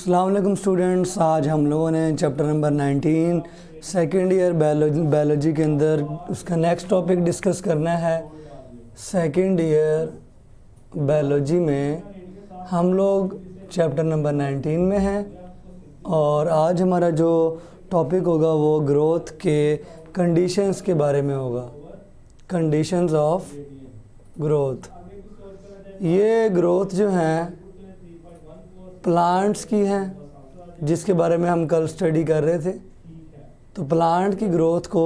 अस्सलाम वालेकुम स्टूडेंट्स, आज हम लोगों ने chapter number 19 second year biology के अंदर उसका नेक्स्ट टॉपिक डिस्कस करना है। सेकेंड ईयर बायोलॉजी में हम लोग चैप्टर नंबर 19 में हैं और आज हमारा जो टॉपिक होगा वो ग्रोथ के कंडीशंस के बारे में होगा। कंडीशंस ऑफ ग्रोथ, ये ग्रोथ जो हैं प्लांट्स की हैं जिसके बारे में हम कल स्टडी कर रहे थे। तो प्लांट की ग्रोथ को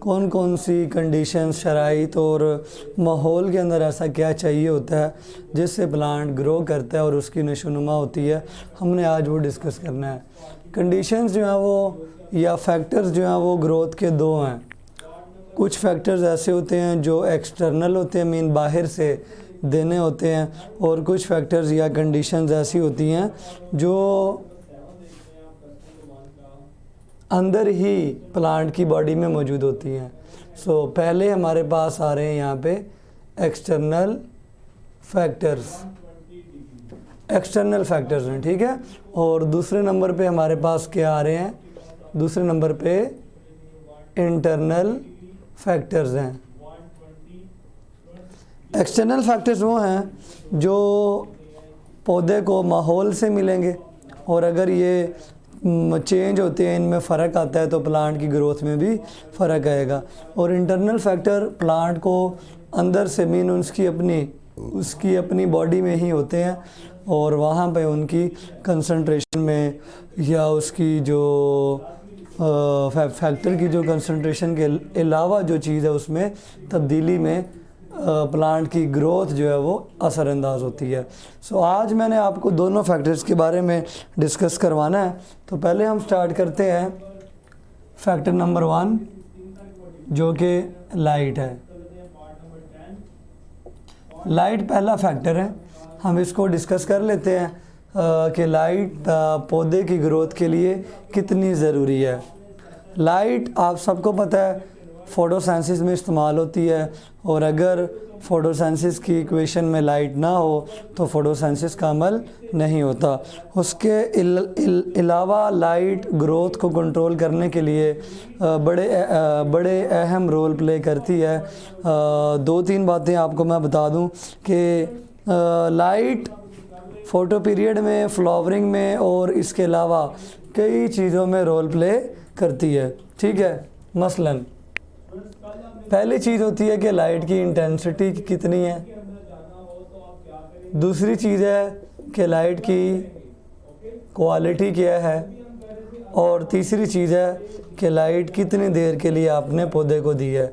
कौन कौन सी कंडीशंस, शराइत और माहौल के अंदर ऐसा क्या चाहिए होता है जिससे प्लांट ग्रो करता है और उसकी नशोनुमा होती है, हमने आज वो डिस्कस करना है। कंडीशंस जो हैं वो या फैक्टर्स जो हैं वो ग्रोथ के दो हैं। कुछ फैक्टर्स ऐसे होते हैं जो एक्सटर्नल होते हैं, मीन बाहर से देने होते हैं, और कुछ फैक्टर्स या कंडीशंस ऐसी होती हैं जो अंदर ही प्लांट की बॉडी में मौजूद होती हैं। पहले हमारे पास आ रहे हैं यहाँ पे एक्सटर्नल फैक्टर्स हैं, ठीक है। और दूसरे नंबर पे हमारे पास क्या आ रहे हैं? दूसरे नंबर पे इंटरनल फैक्टर्स हैं। एक्सटर्नल फैक्टर्स वो हैं जो पौधे को माहौल से मिलेंगे और अगर ये चेंज होते हैं, इनमें फ़र्क आता है तो प्लांट की ग्रोथ में भी फ़र्क आएगा। और इंटरनल फैक्टर प्लांट को अंदर से, मीन उसकी अपनी बॉडी में ही होते हैं और वहाँ पे उनकी कंसंट्रेशन में या उसकी जो फैक्टर की जो कंसंट्रेशन के अलावा जो चीज़ है उसमें तब्दीली में प्लांट की ग्रोथ जो है वो असरअंदाज होती है। आज मैंने आपको दोनों फैक्टर्स के बारे में डिस्कस करवाना है। तो पहले हम स्टार्ट करते हैं फैक्टर नंबर 1 जो कि लाइट है। लाइट पहला फैक्टर है, हम इसको डिस्कस कर लेते हैं कि लाइट पौधे की ग्रोथ के लिए कितनी ज़रूरी है। लाइट आप सबको पता है फोटोसेंसिस में इस्तेमाल होती है और अगर फोटोसेंसिस की इक्वेशन में लाइट ना हो तो फोटोसेंसिस का अमल नहीं होता। उसके अलावा लाइट ग्रोथ को कंट्रोल करने के लिए बड़े अहम रोल प्ले करती है। 2-3 बातें आपको मैं बता दूं कि लाइट फ़ोटो पीरियड में, फ्लावरिंग में और इसके अलावा कई चीज़ों में रोल प्ले करती है, ठीक है। मसलन पहली चीज़ होती है कि लाइट की इंटेंसिटी कितनी है। दूसरी चीज़ है कि लाइट की क्वालिटी क्या है। और तीसरी चीज़ है कि लाइट कितनी देर के लिए आपने पौधे को दी है।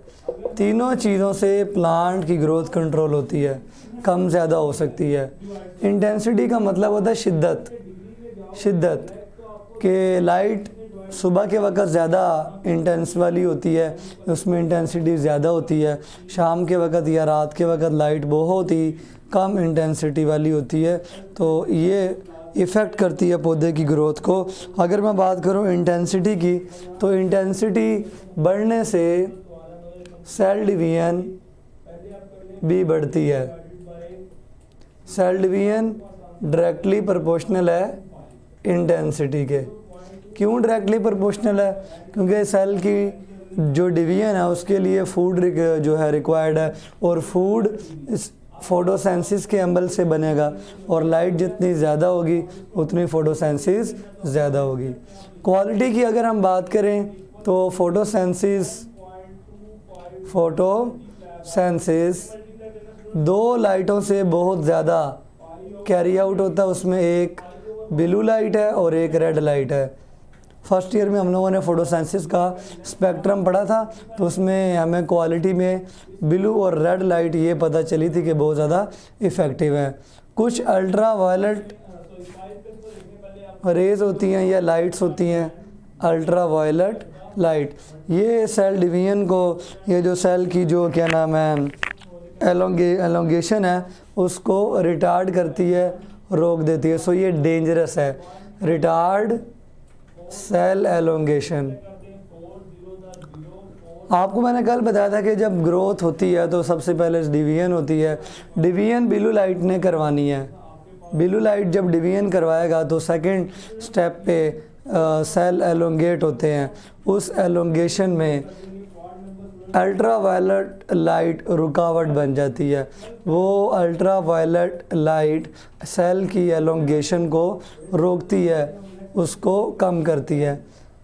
तीनों चीज़ों से प्लांट की ग्रोथ कंट्रोल होती है, कम ज़्यादा हो सकती है। इंटेंसिटी का मतलब होता है शिद्दत कि लाइट सुबह के वक्त ज़्यादा इंटेंस वाली होती है, उसमें इंटेंसिटी ज़्यादा होती है। शाम के वक्त या रात के वक्त लाइट बहुत ही कम इंटेंसिटी वाली होती है। तो ये इफ़ेक्ट करती है पौधे की ग्रोथ को। अगर मैं बात करूं इंटेंसिटी की, तो इंटेंसिटी बढ़ने से सेल डिवीजन भी बढ़ती है। सेल डिवीजन डायरेक्टली प्रोपोर्शनल है इंटेंसिटी के। क्यों डायरेक्टली प्रोपोर्शनल है? क्योंकि सेल की जो डिवीजन है उसके लिए फूड जो है रिक्वायर्ड है और फूड इस फोटोसेंसिस के अमल से बनेगा और लाइट जितनी ज़्यादा होगी उतनी फोटोसेंसिस ज़्यादा होगी। क्वालिटी की अगर हम बात करें तो फोटोसेंसिस 2 लाइटों से बहुत ज़्यादा कैरी आउट होता है। उसमें एक ब्लू लाइट है और एक रेड लाइट है। फर्स्ट ईयर में हम लोगों ने फोटोसेंसिस का स्पेक्ट्रम पढ़ा था, तो उसमें हमें क्वालिटी में ब्लू और रेड लाइट ये पता चली थी कि बहुत ज़्यादा इफ़ेक्टिव है। कुछ अल्ट्रा वायलेट रेज होती हैं या लाइट्स होती हैं, अल्ट्रा वायलेट लाइट, ये सेल डिवीजन को, ये जो सेल की जो क्या नाम है एलोंगेशन है उसको रिटार्ड करती है, रोक देती है। ये डेंजरस है, रिटार्ड सेल एलोंगेशन। आपको मैंने कल बताया था कि जब ग्रोथ होती है तो सबसे पहले डिवीजन होती है। डिवीजन ब्लू लाइट ने करवानी है, ब्लू लाइट जब डिवीजन करवाएगा तो सेकंड स्टेप पे सेल एलोंगेट होते हैं, उस एलोंगेशन में अल्ट्रा वायलेट लाइट रुकावट बन जाती है। वो अल्ट्रा वायलेट लाइट सेल की एलोंगेशन को रोकती है, उसको कम करती है।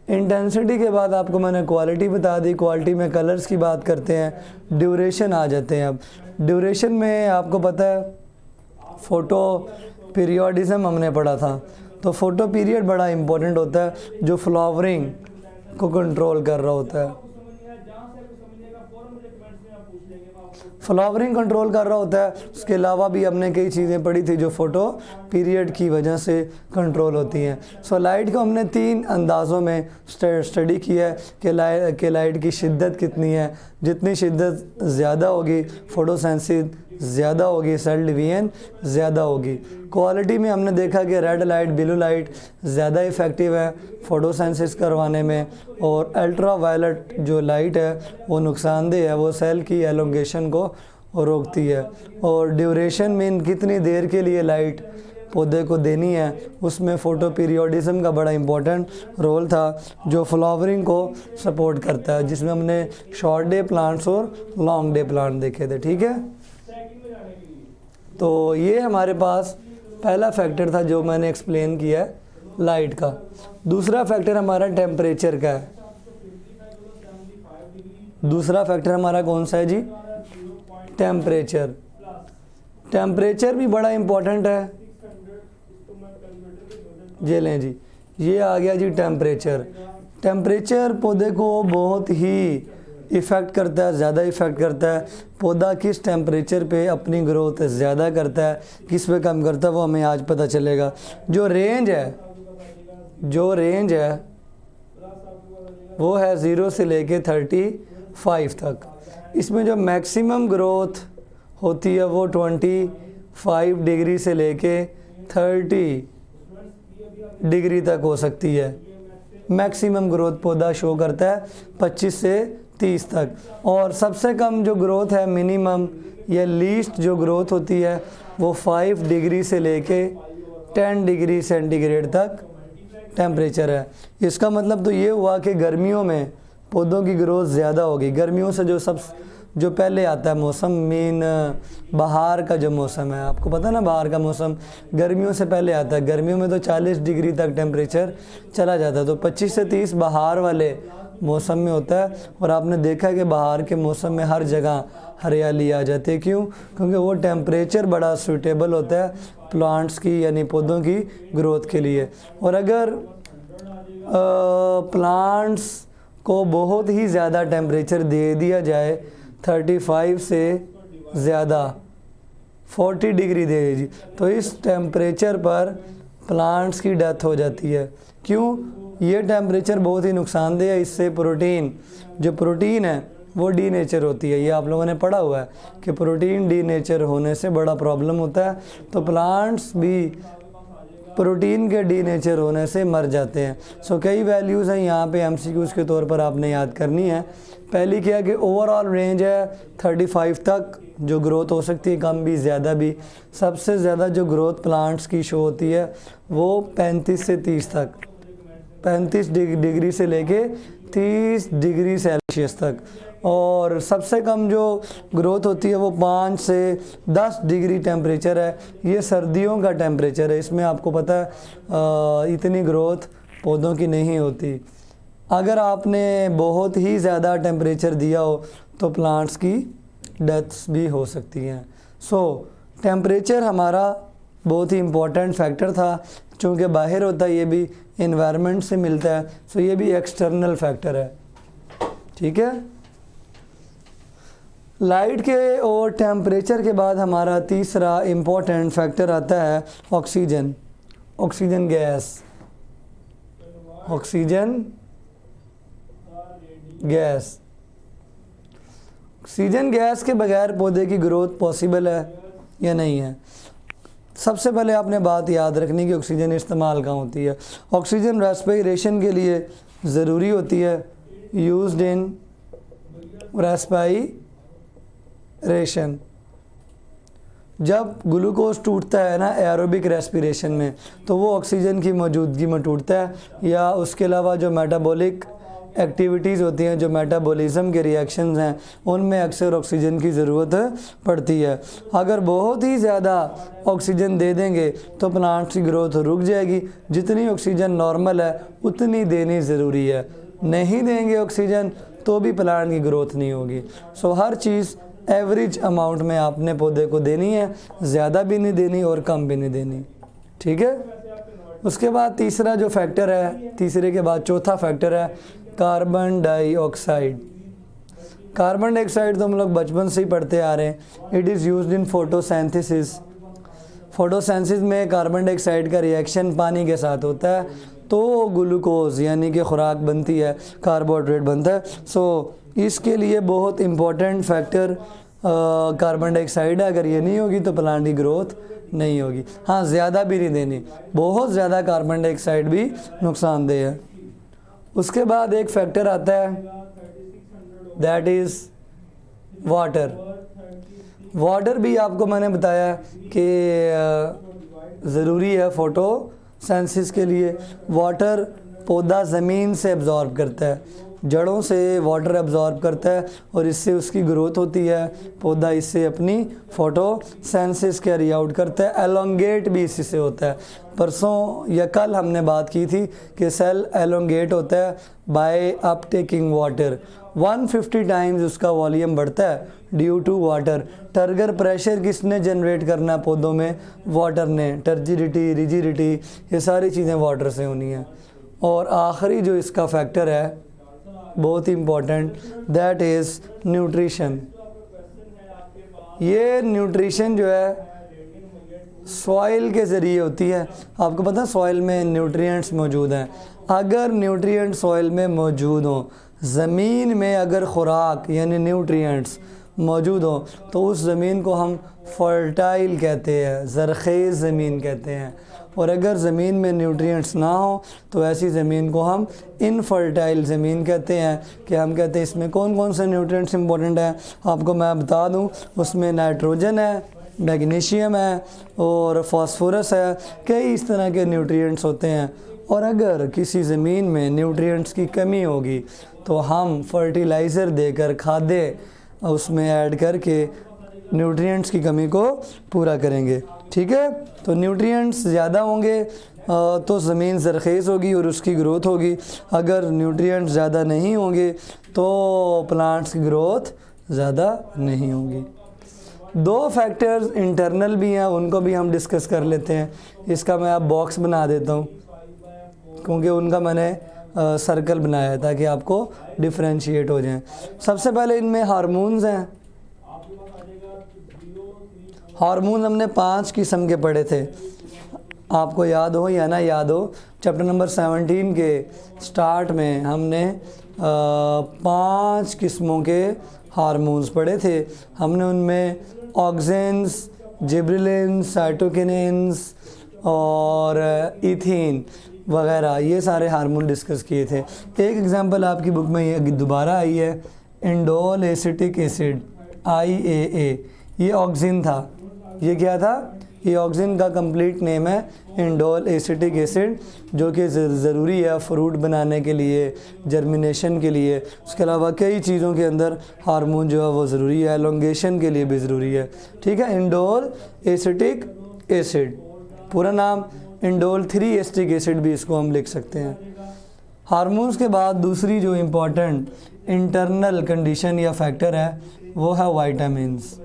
इंटेंसिटी के बाद आपको मैंने क्वालिटी बता दी, क्वालिटी में कलर्स की बात करते हैं। ड्यूरेशन आ जाते हैं। अब ड्यूरेशन में आपको पता है फ़ोटो पीरियोडिज़म हमने पढ़ा था, तो फ़ोटो पीरियड बड़ा इम्पोर्टेंट होता है जो फ्लावरिंग को कंट्रोल कर रहा होता है। फ्लावरिंग कंट्रोल कर रहा होता है। उसके अलावा भी हमने कई चीज़ें पढ़ी थी जो फ़ोटो पीरियड की वजह से कंट्रोल होती हैं। सो लाइट को हमने 3 अंदाज़ों में स्टडी किया है कि लाइट की शिद्दत कितनी है। जितनी शिद्दत ज़्यादा होगी फोटोसेंसिस ज़्यादा होगी, सेल डिवीजन ज़्यादा होगी। क्वालिटी में हमने देखा कि रेड लाइट, ब्लू लाइट ज़्यादा इफ़ेक्टिव है फोटोसेंसिस करवाने में, और अल्ट्रा वायलेट जो लाइट है वो नुकसानदेह है, वो सेल की एलोंगेशन को रोकती है। और ड्यूरेशन में कितनी देर के लिए लाइट पौधे को देनी है, उसमें फ़ोटो पीरियोडिज़म का बड़ा इम्पोर्टेंट रोल था जो फ्लावरिंग को सपोर्ट करता है, जिसमें हमने शॉर्ट डे प्लांट्स और लॉन्ग डे प्लांट देखे थे। ठीक है, तो ये हमारे पास पहला फैक्टर था जो मैंने एक्सप्लेन किया है लाइट का। दूसरा फैक्टर हमारा टेम्परेचर का है। दूसरा फैक्टर हमारा कौन सा है जी? टेम्परेचर। टेम्परेचर भी बड़ा इम्पोर्टेंट है। ये लें जी, ये आ गया जी टेम्परेचर। टेम्परेचर पौधे को बहुत ही इफ़ेक्ट करता है, ज़्यादा इफ़ेक्ट करता है। पौधा किस टेम्परेचर पे अपनी ग्रोथ ज़्यादा करता है, किस पे कम करता है, वो हमें आज पता चलेगा। जो रेंज है वो है 0 से लेके 35 तक। इसमें जो मैक्सिमम ग्रोथ होती है वो 25 डिग्री से लेके 30 डिग्री तक हो सकती है। मैक्सिमम ग्रोथ पौधा शो करता है 25 से 30 तक। और सबसे कम जो ग्रोथ है, मिनिमम या लीस्ट जो ग्रोथ होती है, वो 5 डिग्री से लेके 10 डिग्री सेंटीग्रेड तक टेम्परेचर है। इसका मतलब तो ये हुआ कि गर्मियों में पौधों की ग्रोथ ज़्यादा होगी। गर्मियों से जो पहले आता है मौसम, बाहर का जो मौसम है, आपको पता ना बाहर का मौसम गर्मियों से पहले आता है। गर्मियों में तो 40 डिग्री तक टेम्परेचर चला जाता है, तो 25 से 30 बाहर वाले मौसम में होता है। और आपने देखा कि बाहर के मौसम में हर जगह हरियाली आ जाती है। क्यों? क्योंकि वो टेम्परेचर बड़ा सूटेबल होता है प्लांट्स की, यानी पौधों की ग्रोथ के लिए। और अगर प्लांट्स को बहुत ही ज़्यादा टेम्परेचर दे दिया जाए, 35 से ज़्यादा 40 डिग्री दे दीजिए, तो इस टेम्परेचर पर प्लांट्स की डेथ हो जाती है। क्यों? ये टेम्परेचर बहुत ही नुकसानदेह है। इससे प्रोटीन है वो डीनेचर होती है। ये आप लोगों ने पढ़ा हुआ है कि प्रोटीन डीनेचर होने से बड़ा प्रॉब्लम होता है, तो प्लांट्स भी प्रोटीन के डीनेचर होने से मर जाते हैं। सो कई वैल्यूज़ हैं यहाँ पे एमसीक्यूज़ के तौर पर आपने याद करनी है। पहली क्या कि ओवरऑल रेंज है 35 तक जो ग्रोथ हो सकती है, कम भी ज़्यादा भी। सबसे ज़्यादा जो ग्रोथ प्लांट्स की शो होती है वो 35 से 30 तक, 35 डिग्री से लेके 30 डिग्री सेल्सियस तक। और सबसे कम जो ग्रोथ होती है वो 5 से 10 डिग्री टेम्परेचर है। ये सर्दियों का टेम्परेचर है। इसमें आपको पता है इतनी ग्रोथ पौधों की नहीं होती। अगर आपने बहुत ही ज़्यादा टेम्परेचर दिया हो तो प्लांट्स की डेथ्स भी हो सकती हैं। सो टेम्परेचर हमारा बहुत ही इम्पोर्टेंट फैक्टर था। चूँकि बाहर होता है, ये भी इन्वायरमेंट से मिलता है, सो ये भी एक्सटर्नल फैक्टर है। ठीक है, लाइट के और टेम्परेचर के बाद हमारा तीसरा इम्पोर्टेंट फैक्टर आता है oxygen. Oxygen gas oxygen gas के बगैर पौधे की ग्रोथ पॉसिबल है या नहीं है? सबसे पहले आपने बात याद रखनी कि ऑक्सीजन इस्तेमाल कहाँ होती है। ऑक्सीजन रेस्पिरेशन के लिए ज़रूरी होती है, यूज्ड इन रेस्पिरेशन। जब ग्लूकोज टूटता है ना एरोबिक रेस्पिरेशन में, तो वो ऑक्सीजन की मौजूदगी में टूटता है, या उसके अलावा जो मेटाबॉलिक एक्टिविटीज़ होती हैं, जो मेटाबॉलिज्म के रिएक्शंस हैं, उनमें अक्सर ऑक्सीजन की ज़रूरत पड़ती है। अगर बहुत ही ज़्यादा ऑक्सीजन दे देंगे तो प्लांट्स की ग्रोथ रुक जाएगी। जितनी ऑक्सीजन नॉर्मल है उतनी देनी ज़रूरी है, नहीं देंगे ऑक्सीजन तो भी प्लांट की ग्रोथ नहीं होगी। सो हर चीज़ एवरेज अमाउंट में आपने पौधे को देनी है, ज़्यादा भी नहीं देनी और कम भी नहीं देनी, ठीक है। उसके बाद तीसरा जो फैक्टर है, तीसरे के बाद चौथा फैक्टर है कार्बन डाइऑक्साइड। कार्बन डाइऑक्साइड तो हम लोग बचपन से ही पढ़ते आ रहे हैं। It is used in photosynthesis. Photosynthesis में कार्बन डाइऑक्साइड का रिएक्शन पानी के साथ होता है तो ग्लूकोज यानी कि खुराक बनती है, कार्बोहाइड्रेट बनता है। सो इसके लिए बहुत इम्पोर्टेंट फैक्टर कार्बन डाइऑक्साइड है। अगर ये नहीं होगी तो प्लांट की ग्रोथ नहीं होगी। हाँ, ज़्यादा भी नहीं देनी, बहुत ज़्यादा कार्बन डाइऑक्साइड भी नुकसानदेह है। उसके बाद एक फैक्टर आता है दैट इज़ वाटर। वाटर भी आपको मैंने बताया कि ज़रूरी है फोटोसिंथेसिस के लिए। वाटर पौधा ज़मीन से एब्ज़ॉर्ब करता है, जड़ों से वाटर एब्ज़ॉर्ब करता है और इससे उसकी ग्रोथ होती है। पौधा इससे अपनी फोटोसिंथेसिस कैरी आउट करता है। एलोंगेट भी इसी से होता है। परसों या कल हमने बात की थी कि सेल एलोंगेट होता है बाय अपटेकिंग वाटर। 150 टाइम्स उसका वॉल्यूम बढ़ता है due to water. Turgor pressure किसने जनरेट करना है पौधों में? वाटर ने। टर्जिडिटी, रिजिडिटी, ये सारी चीज़ें वाटर से होनी है। और आखिरी जो इसका फैक्टर है बहुत ही इम्पोर्टेंट, दैट इज़ न्यूट्रिशन। ये न्यूट्रिशन जो है सॉइल के ज़रिए होती है। आपको पता है सॉइल में न्यूट्रिएंट्स मौजूद हैं। अगर न्यूट्रिएंट सॉइल में मौजूद हों, ज़मीन में अगर खुराक यानी न्यूट्रिएंट्स मौजूद हो तो उस ज़मीन को हम फर्टाइल कहते हैं, ज़रख़ेज़ ज़मीन कहते हैं। और अगर ज़मीन में न्यूट्रिएंट्स ना हो तो ऐसी ज़मीन को हम इनफर्टाइल ज़मीन कहते हैं। कि हम कहते हैं इसमें कौन कौन से न्यूट्रिएंट्स इंपॉर्टेंट हैं आपको मैं बता दूं। उसमें नाइट्रोजन है, मैग्नीशियम है और फास्फोरस है, कई इस तरह के न्यूट्रिएंट्स होते हैं। और अगर किसी ज़मीन में न्यूट्रिएंट्स की कमी होगी तो हम फर्टिलाइज़र देकर, खादें उसमें ऐड करके न्यूट्रिएंट्स की कमी को पूरा करेंगे, ठीक है। तो न्यूट्रिएंट्स ज़्यादा होंगे तो ज़मीन ज़रख़ेज़ होगी और उसकी ग्रोथ होगी। अगर न्यूट्रिएंट्स ज़्यादा नहीं होंगे तो प्लांट्स की ग्रोथ ज़्यादा नहीं होगी। दो फैक्टर्स इंटरनल भी हैं, उनको भी हम डिस्कस कर लेते हैं। इसका मैं अब बॉक्स बना देता हूँ क्योंकि उनका मैंने सर्कल बनाया है ताकि आपको डिफरेंशिएट हो जाए। सबसे पहले इनमें हार्मोन्स हैं। हार्मोन हमने 5 किस्म के पढ़े थे, आपको याद हो या ना याद हो। चैप्टर नंबर 17 के स्टार्ट में हमने 5 किस्मों के हार्मोन्स पढ़े थे। हमने उनमें ऑक्सिन्स, जिब्रेलिन्स, साइटोकिनिन्स और इथीन वगैरह ये सारे हार्मोन डिस्कस किए थे। एक एग्जांपल आपकी बुक में ये दोबारा आई है, इंडोल एसिटिक एसिड IAA। ये ऑक्सिन था। ये क्या था? ये ऑक्सिन का कंप्लीट नेम है इंडोल एसिटिक एसिड, जो कि ज़रूरी है फ्रूट बनाने के लिए, जर्मिनेशन के लिए। उसके अलावा कई चीज़ों के अंदर हार्मोन जो है वो ज़रूरी है, एलोंगेशन के लिए भी ज़रूरी है, ठीक है। इंडोल एसिटिक एसिड, पूरा नाम इंडोल 3 एसिटिक एसिड भी इसको हम लिख सकते हैं। हार्मोन्स के बाद दूसरी जो इम्पॉर्टेंट इंटरनल कंडीशन या फैक्टर है वो है वाइटामिन्स।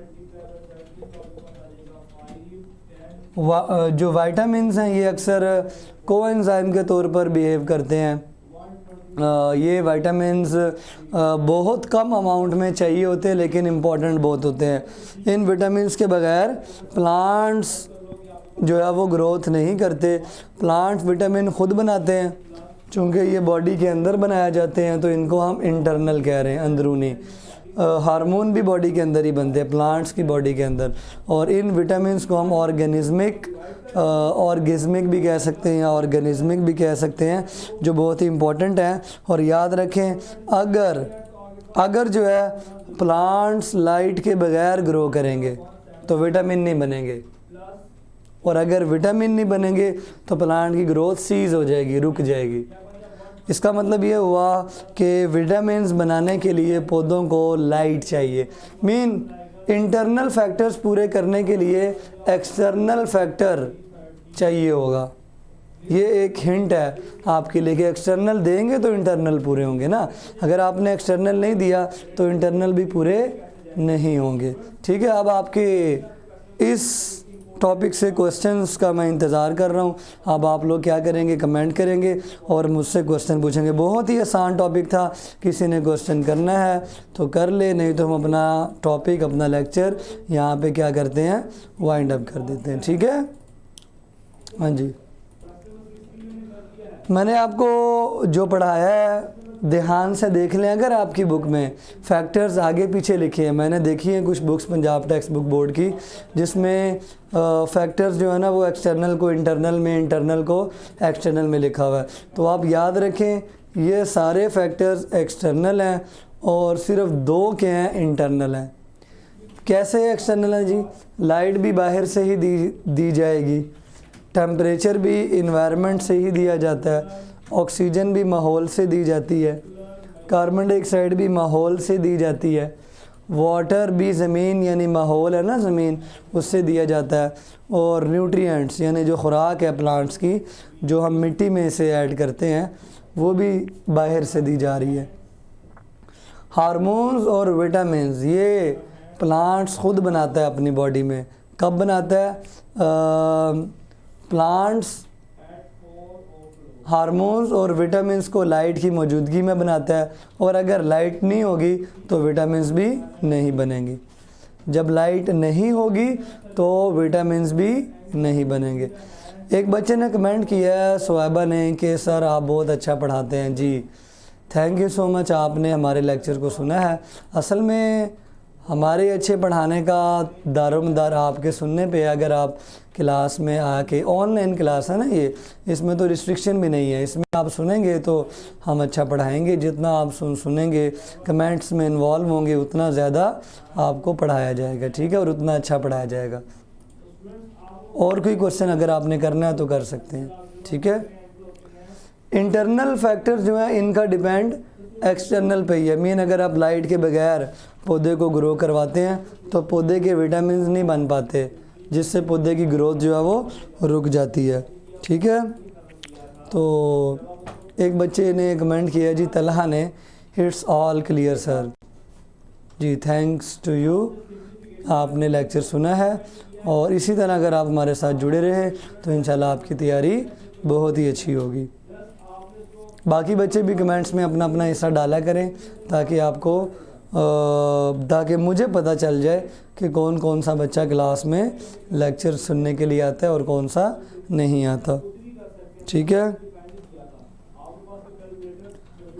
जो वाइटामिन्स हैं ये अक्सर कोएंजाइम के तौर पर बिहेव करते हैं। ये वाइटामिन्स बहुत कम अमाउंट में चाहिए होते हैं लेकिन इम्पॉर्टेंट बहुत होते हैं। इन विटामिन्स के बगैर प्लांट्स जो है वो ग्रोथ नहीं करते। प्लांट विटामिन खुद बनाते हैं, चूँकि ये बॉडी के अंदर बनाए जाते हैं तो इनको हम इंटरनल कह रहे हैं, अंदरूनी। हार्मोन भी बॉडी के अंदर ही बनते हैं, प्लांट्स की बॉडी के अंदर। और इन विटामिन्स को हम ऑर्गेनिज्मिक भी कह सकते हैं या ऑर्गेनिज्मिक भी कह सकते हैं, जो बहुत ही इम्पोर्टेंट हैं। और याद रखें, अगर जो है प्लांट्स लाइट के बगैर ग्रो करेंगे, तो विटामिन नहीं बनेंगे, और अगर विटामिन नहीं बनेंगे तो प्लांट की ग्रोथ सीज हो जाएगी, रुक जाएगी। इसका मतलब ये हुआ कि विटामिन्स बनाने के लिए पौधों को लाइट चाहिए। इंटरनल फैक्टर्स पूरे करने के लिए एक्सटर्नल फैक्टर चाहिए होगा। ये एक हिंट है आपके लिए कि एक्सटर्नल देंगे तो इंटरनल पूरे होंगे ना। अगर आपने एक्सटर्नल नहीं दिया तो इंटरनल भी पूरे नहीं होंगे। ठीक है, अब आपके इस टॉपिक से क्वेश्चंस का मैं इंतज़ार कर रहा हूँ। अब आप लोग क्या करेंगे, कमेंट करेंगे और मुझसे क्वेश्चन पूछेंगे। बहुत ही आसान टॉपिक था, किसी ने क्वेश्चन करना है तो कर ले, नहीं तो हम अपना टॉपिक, अपना लेक्चर यहाँ पे क्या करते हैं, वाइंड अप कर देते हैं। ठीक है, हाँ जी। मैंने आपको जो पढ़ाया है ध्यान से देख लें। अगर आपकी बुक में फैक्टर्स आगे पीछे लिखे हैं, मैंने देखी हैं कुछ books Punjab text book board की, जिसमें फैक्टर्स जो है ना वो एक्सटर्नल को इंटरनल में, इंटरनल को एक्सटर्नल में लिखा हुआ है। तो आप याद रखें ये सारे फैक्टर्स एक्सटर्नल हैं और सिर्फ 2 के हैं इंटरनल हैं। कैसे एक्सटर्नल है जी? लाइट भी बाहर से ही दी जाएगी, टेम्परेचर भी इन्वायरमेंट से ही दिया जाता है, ऑक्सीजन भी माहौल से दी जाती है, कार्बन डाइऑक्साइड भी माहौल से दी जाती है, वाटर भी ज़मीन यानी माहौल है ना, ज़मीन, उससे दिया जाता है, और न्यूट्रिएंट्स यानी जो खुराक है प्लांट्स की, जो हम मिट्टी में से ऐड करते हैं, वो भी बाहर से दी जा रही है। हार्मोन्स और विटामिन्स ये प्लांट्स खुद बनाता है अपनी बॉडी में। कब बनाता है? प्लांट्स हार्मोन्स और विटामिन्स को लाइट की मौजूदगी में बनाता है, और अगर लाइट नहीं होगी तो विटामिन्स भी नहीं बनेंगे। जब लाइट नहीं होगी तो विटामिन्स भी नहीं बनेंगे। एक बच्चे ने कमेंट किया है, सुहैबा ने, कि सर आप बहुत अच्छा पढ़ाते हैं। जी थैंक यू सो मच, आपने हमारे लेक्चर को सुना है। असल में हमारे अच्छे पढ़ाने का दारोमदार आपके सुनने पे। अगर आप क्लास में आके, ऑनलाइन क्लास है ना ये, इसमें तो रिस्ट्रिक्शन भी नहीं है, इसमें आप सुनेंगे तो हम अच्छा पढ़ाएंगे। जितना आप सुनेंगे, कमेंट्स में इन्वॉल्व होंगे, उतना ज़्यादा आपको पढ़ाया जाएगा। ठीक है, और उतना अच्छा पढ़ाया जाएगा। और कोई क्वेश्चन अगर आपने करना है तो कर सकते हैं। ठीक है, इंटरनल फैक्टर्स जो है इनका डिपेंड एक्सटर्नल पे ही है। अगर आप लाइट के बगैर पौधे को ग्रो करवाते हैं तो पौधे के विटामिन नहीं बन पाते, जिससे पौधे की ग्रोथ जो है वो रुक जाती है। ठीक है, तो एक बच्चे ने कमेंट किया जी, तलहा ने, इट्स ऑल क्लियर सर। जी थैंक्स टू यू, आपने लेक्चर सुना है, और इसी तरह अगर आप हमारे साथ जुड़े रहे तो इंशाल्लाह आपकी तैयारी बहुत ही अच्छी होगी। बाकी बच्चे भी कमेंट्स में अपना अपना हिस्सा डाला करें, ताकि मुझे पता चल जाए कि कौन कौन सा बच्चा क्लास में लेक्चर सुनने के लिए आता है और कौन सा नहीं आता। ठीक है,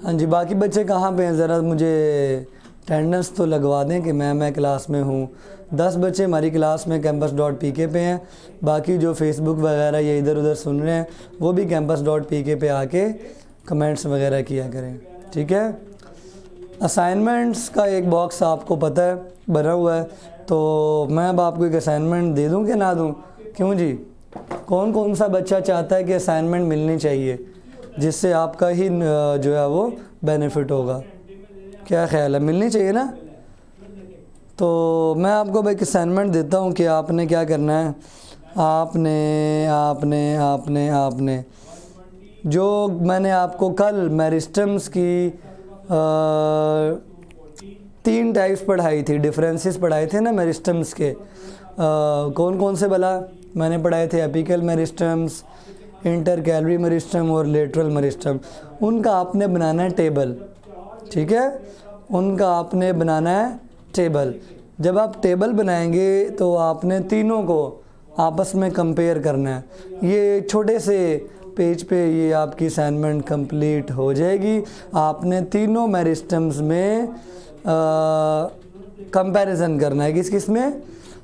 हाँ जी। बाकी बच्चे कहाँ पे हैं, ज़रा मुझे अटेंडेंस तो लगवा दें कि मैं क्लास में हूँ। 10 बच्चे हमारी क्लास में campus.pk पे हैं। बाकी जो फेसबुक वगैरह या इधर उधर सुन रहे हैं वो भी campus.pk पे आके कमेंट्स वगैरह किया करें। ठीक है, असाइनमेंट्स का एक बॉक्स आपको पता है बना हुआ है, तो मैं अब आपको एक असाइनमेंट दे दूं कि ना दूं? क्यों जी, कौन कौन सा बच्चा चाहता है कि असाइनमेंट मिलनी चाहिए, जिससे आपका ही जो है वो बेनिफिट होगा? क्या ख्याल है, मिलनी चाहिए ना? तो मैं आपको अब एक असाइनमेंट देता हूं कि आपने क्या करना है। आपने जो मैंने आपको कल मेरिस्टम्स की 3 टाइप्स पढ़ाई थी, डिफरेंसेस पढ़ाए थे ना मेरिस्टम्स के, कौन कौन से भला मैंने पढ़ाए थे? Apical meristems, inter calorie meristem और लेटरल मेरिस्टम। उनका आपने बनाना है टेबल। ठीक है, उनका आपने बनाना है टेबल। जब आप टेबल बनाएंगे तो आपने तीनों को आपस में कंपेयर करना है। ये छोटे से पेज पे ये आपकी असाइनमेंट कंप्लीट हो जाएगी। आपने तीनों मेरिस्टम्स में कंपैरिजन करना है किस किस में,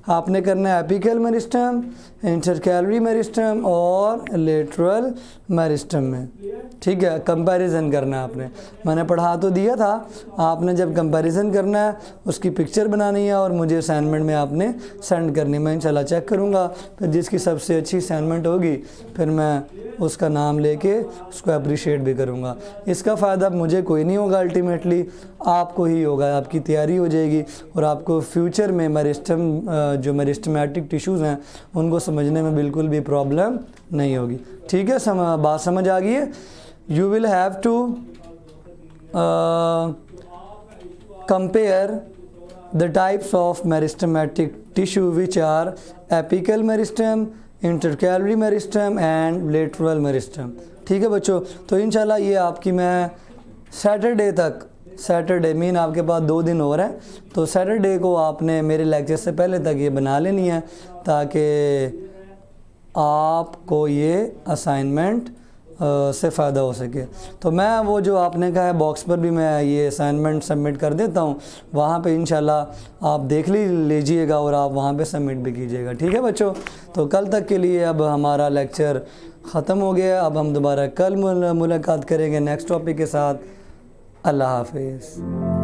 आपने करना है एपिकल मेरिस्टम, इंटरकैलरी मेरिस्टम और लेटरल मेरिस्टम में। ठीक है, कंपैरिजन करना है आपने, मैंने पढ़ा तो दिया था, आपने जब कंपैरिजन करना है उसकी पिक्चर बनानी है और मुझे असाइनमेंट में आपने सेंड करनी है। मैं इंशाल्लाह चेक करूँगा, फिर जिसकी सबसे अच्छी असाइनमेंट होगी फिर मैं उसका नाम लेके उसको अप्रिशिएट भी करूँगा। इसका फ़ायदा मुझे कोई नहीं होगा, अल्टीमेटली आपको ही होगा, आपकी तैयारी हो जाएगी और आपको फ्यूचर में मेरिस्टम जो मेरिस्टमेटिक टिश्यूज़ हैं उनको समझने में बिल्कुल भी प्रॉब्लम नहीं होगी। ठीक है, बात समझ आ गई है। You will have to compare the types of meristematic tissue which are apical meristem, intercalary meristem and lateral meristem. ठीक है बच्चों, तो इंशाल्लाह ये आपकी मैं सैटरडे तक, सैटरडे मीन आपके पास 2 दिन और हैं, तो सैटरडे को आपने मेरे लेक्चर से पहले तक ये बना लेनी है ताकि आपको ये असाइनमेंट से फ़ायदा हो सके। तो मैं वो जो आपने कहा है बॉक्स पर भी मैं ये असाइनमेंट सबमिट कर देता हूँ, वहाँ पे इंशाल्लाह आप देख लीजिएगा और आप वहाँ पे सबमिट भी कीजिएगा। ठीक है बच्चों, तो कल तक के लिए अब हमारा लेक्चर ख़त्म हो गया। अब हम दोबारा कल मुलाकात करेंगे नेक्स्ट टॉपिक के साथ। अल्लाह हाफिज़।